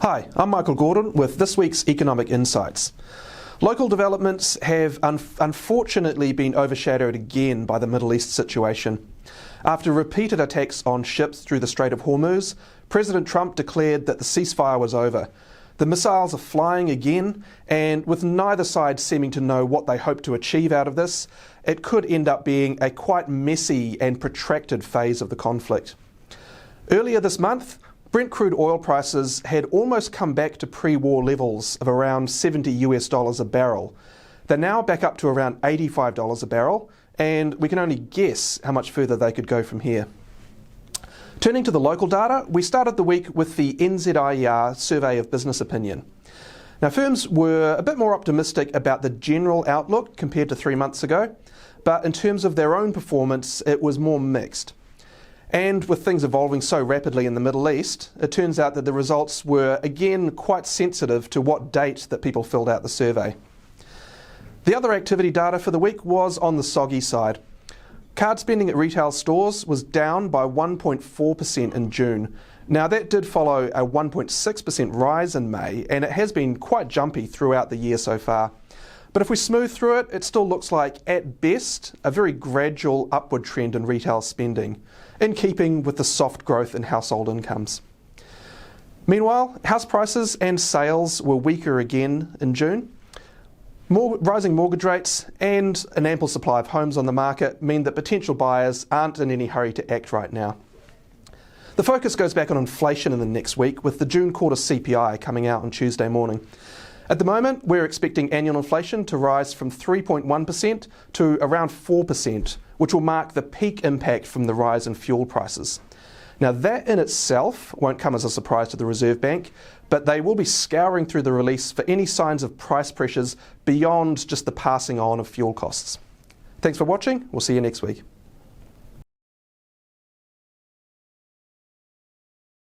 Hi, I'm Michael Gordon with this week's Economic Insights. Local developments have unfortunately been overshadowed again by the Middle East situation. After repeated attacks on ships through the Strait of Hormuz, President Trump declared that the ceasefire was over. The missiles are flying again, and with neither side seeming to know what they hope to achieve out of this, it could end up being a quite messy and protracted phase of the conflict. Earlier this month, Brent crude oil prices had almost come back to pre-war levels of around $70 a barrel. They're now back up to around $85 a barrel, and we can only guess how much further they could go from here. Turning to the local data, we started the week with the NZIER survey of business opinion. Now, firms were a bit more optimistic about the general outlook compared to 3 months ago, but in terms of their own performance, it was more mixed. And with things evolving so rapidly in the Middle East, it turns out that the results were again quite sensitive to what date that people filled out the survey. The other activity data for the week was on the soggy side. Card spending at retail stores was down by 1.4% in June. Now, that did follow a 1.6% rise in May, and it has been quite jumpy throughout the year so far. But if we smooth through it, it still looks like, at best, a very gradual upward trend in retail spending, in keeping with the soft growth in household incomes. Meanwhile, house prices and sales were weaker again in June. Rising mortgage rates and an ample supply of homes on the market mean that potential buyers aren't in any hurry to act right now. The focus goes back on inflation in the next week, with the June quarter CPI coming out on Tuesday morning. At the moment, we're expecting annual inflation to rise from 3.1% to around 4%, which will mark the peak impact from the rise in fuel prices. Now, that in itself won't come as a surprise to the Reserve Bank, but they will be scouring through the release for any signs of price pressures beyond just the passing on of fuel costs. Thanks for watching. We'll see you next week.